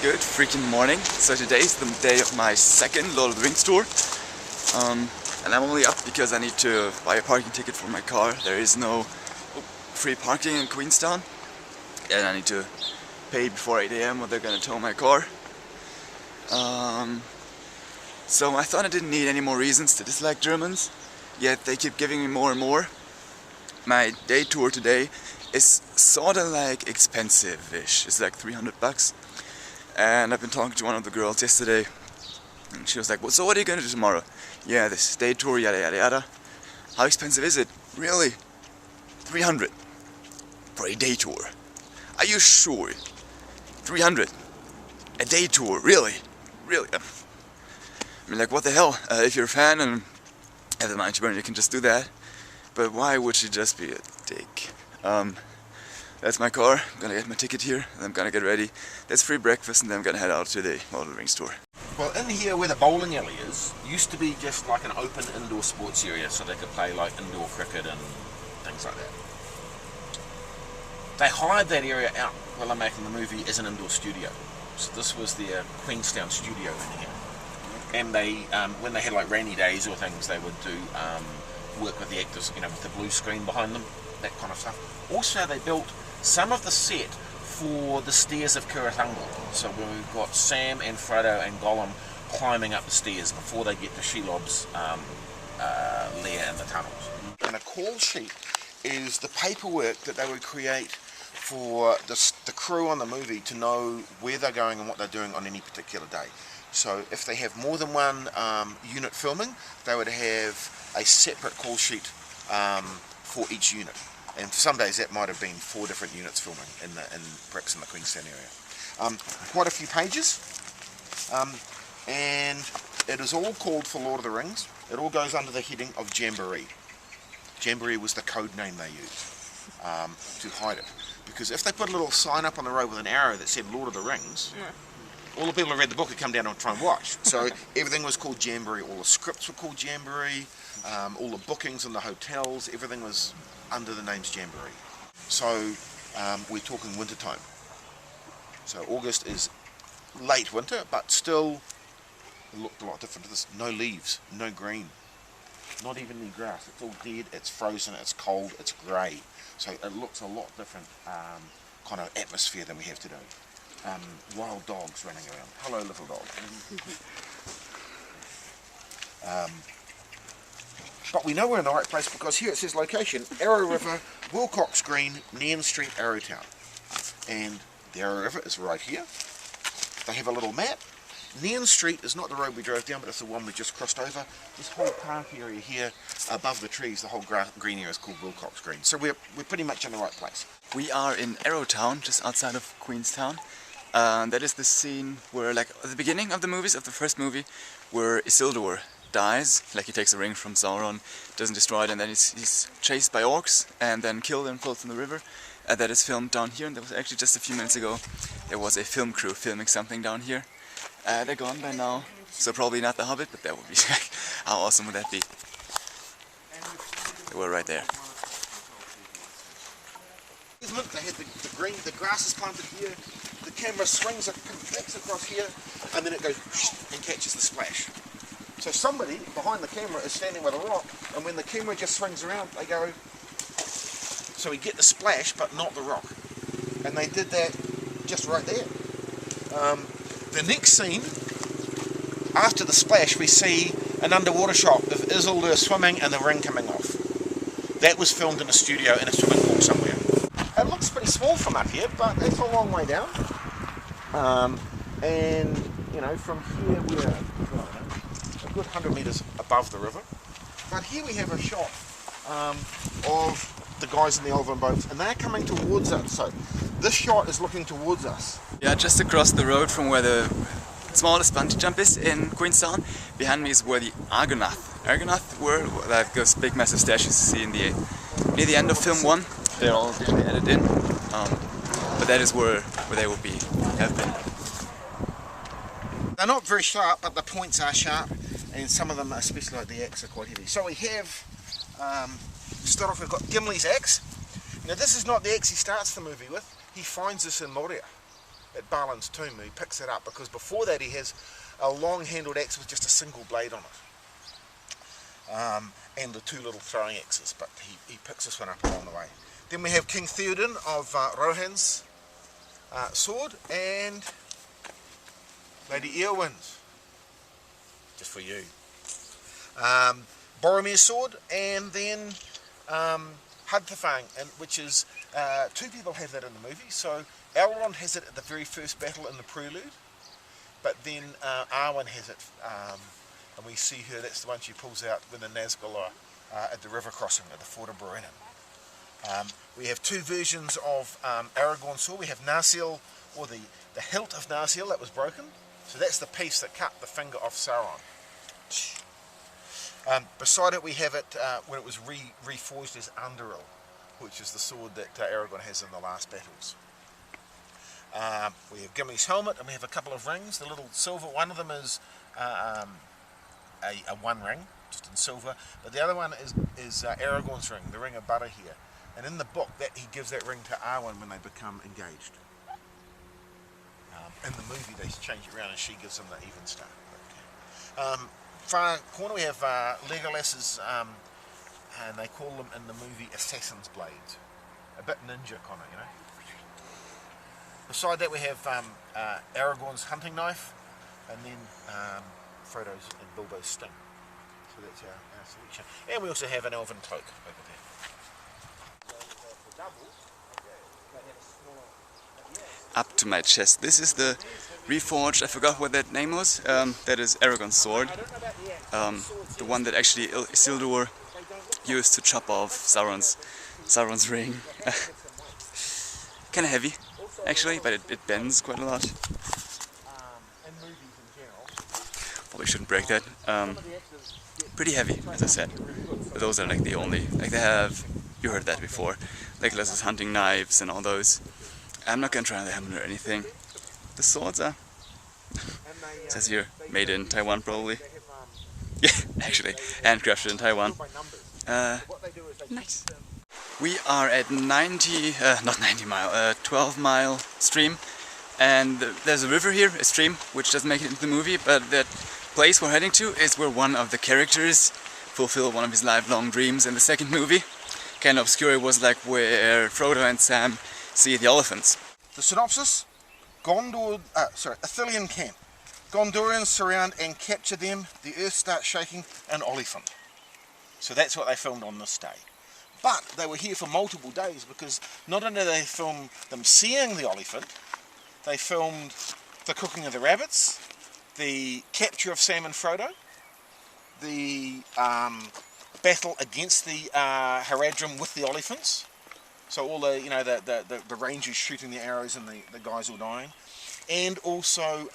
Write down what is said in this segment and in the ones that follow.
Good freaking morning. So today is the day of my second Lord of the Rings tour. And I'm only up because I need to buy a parking ticket for my car. There is no free parking in Queenstown. And I need to pay before 8 AM or they're gonna tow my car. So I thought I didn't need any more reasons to dislike Germans, yet they keep giving me more and more. My day tour today is sorta like expensive-ish. It's like 300 bucks. And I've been talking to one of the girls yesterday, and she was like, well, so what are you gonna do tomorrow? Yeah, this day tour, yada yada yada. How expensive is it? Really? 300 for a day tour. Are you sure? 300 a day tour, really? Really? I mean, like, what the hell? If you're a fan and have the mind to burn, you can just do that. But why would she just be a dick? That's my car. I'm gonna get my ticket here, and I'm gonna get ready. There's free breakfast, and then I'm gonna head out to the Lord of the Rings tour. Well, in here where the bowling alley is, used to be just like an open indoor sports area, so they could play like indoor cricket and things like that. They hired that area out while they're making the movie as an indoor studio. So this was their Queenstown studio in here. And they, when they had like rainy days or things, they would do work with the actors, you know, with the blue screen behind them, that kind of stuff. Also, they built some of the set for the stairs of Curathungel. So we've got Sam and Frodo and Gollum climbing up the stairs before they get to Shelob's lair in the tunnels. And a call sheet is the paperwork that they would create for the crew on the movie to know where they're going and what they're doing on any particular day. So if they have more than one unit filming, they would have a separate call sheet for each unit. And for some days that might have been 4 different units filming perhaps in the Queenstown area. Quite a few pages, and it is all called for Lord of the Rings. It all goes under the heading of Jamboree. Jamboree was the code name they used to hide it. Because if they put a little sign up on the road with an arrow that said Lord of the Rings, all the people who read the book would come down and try and watch. So everything was called Jamboree. All the scripts were called Jamboree. All the bookings in the hotels, everything was under the names Jamboree. So we're talking winter time. So August is late winter, but still it looked a lot different to this. No leaves, no green, not even any grass. It's all dead, it's frozen, it's cold, it's grey. So it looks a lot different kind of atmosphere than we have today. Wild dogs running around. Hello, little dog. But we know we're in the right place because here it says location, Arrow River, Wilcox Green, Nairn Street, Arrowtown. And the Arrow River is right here. They have a little map. Nairn Street is not the road we drove down, but it's the one we just crossed over. This whole park area here, above the trees, the whole green area is called Wilcox Green. So we're pretty much in the right place. We are in Arrowtown, just outside of Queenstown. That is the scene where, like, at the beginning of the movies, of the first movie, where Isildur dies, like he takes a ring from Sauron, doesn't destroy it, and then he's chased by orcs and then killed and falls in the river. That is filmed down here, and there was actually just a few minutes ago there was a film crew filming something down here. They're gone by now, so probably not the Hobbit, but that would be how awesome would that be? They were right there. Look, they had the green, the grass is planted here, the camera swings it, backs across here, and then it goes and catches the splash. So somebody behind the camera is standing with a rock, and when the camera just swings around, they go, so we get the splash, but not the rock. And they did that just right there. The next scene, after the splash, we see an underwater shot of Isildur swimming and the ring coming off. That was filmed in a studio in a swimming pool somewhere. It looks pretty small from up here, but it's a long way down. And, you know, from here we're a good 100 metres above the river. But here we have a shot of the guys in the Elven boats, and they're coming towards us. So this shot is looking towards us. Yeah, just across the road from where the smallest bungee jump is in Queenstown, behind me is where the Argonath were, like those big massive statues you see in near the end of film 1. They're all being added in, but that is where they will have been. They're not very sharp, but the points are sharp, and some of them, especially like the axe, are quite heavy. So we have, start off, we've got Gimli's axe. Now this is not the axe he starts the movie with. He finds this in Moria. at Balin's tomb. He picks it up because before that he has a long-handled axe with just a single blade on it. And the two little throwing axes, but he picks this one up along the way. Then we have King Theoden of Rohan's sword, and Lady Eowyn's, just for you. Boromir's sword, and then Hugthafang, which is, two people have that in the movie. So Elrond has it at the very first battle in the prelude, but then Arwen has it, and we see her, that's the one she pulls out when the Nazgul are at the river crossing at the Ford of Brennan. We have two versions of Aragorn's sword. We have Narsil, or the hilt of Narsil that was broken. So that's the piece that cut the finger off Sauron. Beside it we have it when it was reforged as Anduril, which is the sword that Aragorn has in the last battles. We have Gimli's helmet, and we have a couple of rings. The little silver, one of them is a one ring, just in silver, but the other one is Aragorn's ring, the ring of butter here. And in the book, that he gives that ring to Arwen when they become engaged. In the movie, they change it around, and she gives him the even star. Far corner, we have Legolas's, and they call them in the movie assassin's blades. A bit ninja kind of, you know. Beside that, we have Aragorn's hunting knife, and then Frodo's and Bilbo's sting. So that's our selection. And we also have an elven cloak over there. Up to my chest. This is the reforged, I forgot what that name was, that is Aragorn's sword. The one that actually Isildur used to chop off Sauron's ring. Kinda heavy, actually, but it bends quite a lot. Probably shouldn't break that. Pretty heavy, as I said. But those are like the only, like they have, you heard that before, Legolas's hunting knives and all those. I'm not gonna try on the helmet or anything. The swords are, it says here, made in Taiwan probably. Yeah, actually, handcrafted in Taiwan. Nice. We are at 12-mile stream, and there's a river here, a stream, which doesn't make it into the movie, but that place we're heading to is where one of the characters fulfilled one of his lifelong dreams in the second movie. Kind of obscure, it was like where Frodo and Sam see the elephants. The synopsis: Ithilien camp. Gondorians surround and capture them. The earth starts shaking. An elephant. So that's what they filmed on this day. But they were here for multiple days, because not only did they film them seeing the elephant, they filmed the cooking of the rabbits, the capture of Sam and Frodo, the battle against the Haradrim with the elephants. So all the, you know, the rangers shooting the arrows and the guys all dying. And also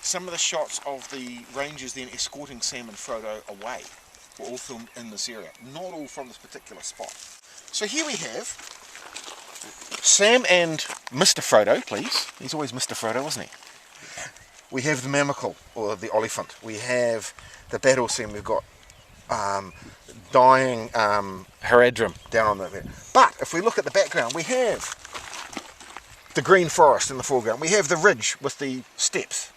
some of the shots of the rangers then escorting Sam and Frodo away were all filmed in this area. Not all from this particular spot. So here we have Sam and Mr. Frodo, please. He's always Mr. Frodo, wasn't he? We have the mammacle, or the elephant. We have the battle scene. We've got dying Haradrim down on there. But if we look at the background, we have the green forest in the foreground. We have the ridge with the steps.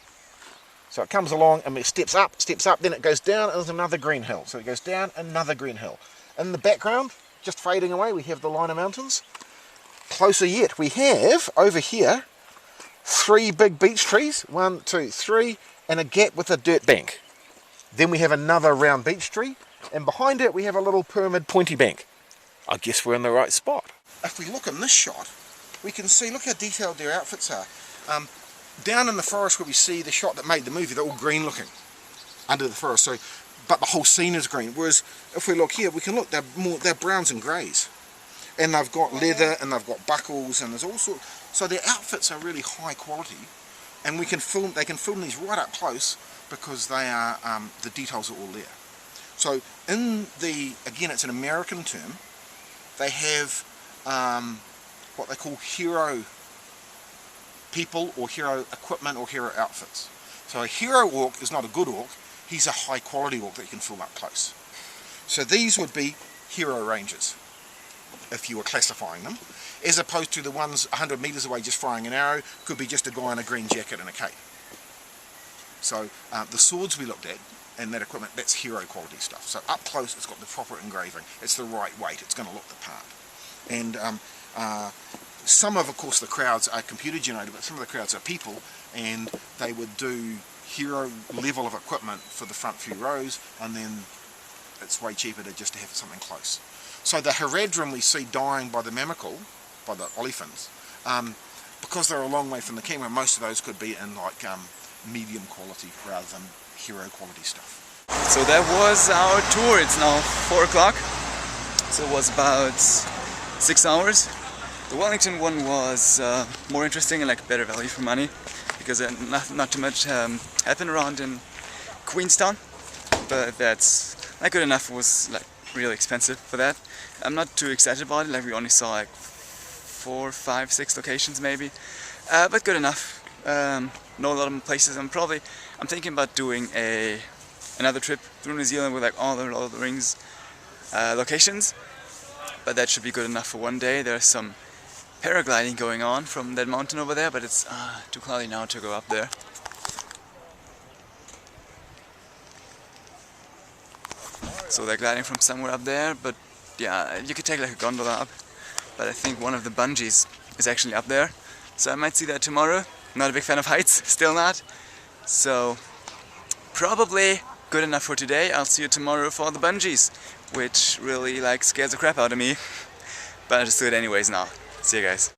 So it comes along and it steps up, then it goes down, and there's another green hill. So it goes down, another green hill. In the background, just fading away, we have the line of mountains. Closer yet, we have over here 3 big beech trees, 1, 2, 3, and a gap with a dirt bank. Then we have another round beech tree, and behind it we have a little pyramid pointy bank. I guess we're in the right spot. If we look in this shot, we can see, look how detailed their outfits are. Down in the forest where we see the shot that made the movie, they're all green looking under the forest. So, but the whole scene is green. Whereas if we look here, we can look, they're browns and greys. And they've got leather, and they've got buckles, and there's all sorts. So their outfits are really high quality, and they can film these right up close, because they are, the details are all there. So in the, again, it's an American term, they have what they call hero people, or hero equipment, or hero outfits. So a hero orc is not a good orc, he's a high quality orc that you can film up close. So these would be hero rangers, if you were classifying them. as opposed to the ones 100 metres away just firing an arrow, could be just a guy in a green jacket and a cape. So the swords we looked at and that equipment, that's hero quality stuff. So up close it's got the proper engraving, it's the right weight, it's going to look the part. And some of course the crowds are computer generated, but some of the crowds are people, and they would do hero level of equipment for the front few rows, and then it's way cheaper to just to have something close. So the Haradrim we see dying by the mamical, by the olifants, because they're a long way from the camera, most of those could be in like medium quality rather than hero quality stuff. So that was our tour. It's now 4 o'clock, so it was about 6 hours. The Wellington one was more interesting and like better value for money, because not too much happened around in Queenstown, but that's not good enough. It was like really expensive for that. I'm not too excited about it, like we only saw like 4, 5, 6 locations maybe, but good enough. Know a lot of places. I'm thinking about doing another trip through New Zealand with like all the Lord of the Rings locations, but that should be good enough for one day. There's some paragliding going on from that mountain over there, but it's too cloudy now to go up there. So they're gliding from somewhere up there, but yeah, you could take like a gondola up, but I think one of the bungees is actually up there, so I might see that tomorrow. Not a big fan of heights, still not, so probably good enough for today. I'll see you tomorrow for the bungees, which really like scares the crap out of me, but I'll just do it anyways now. See you guys.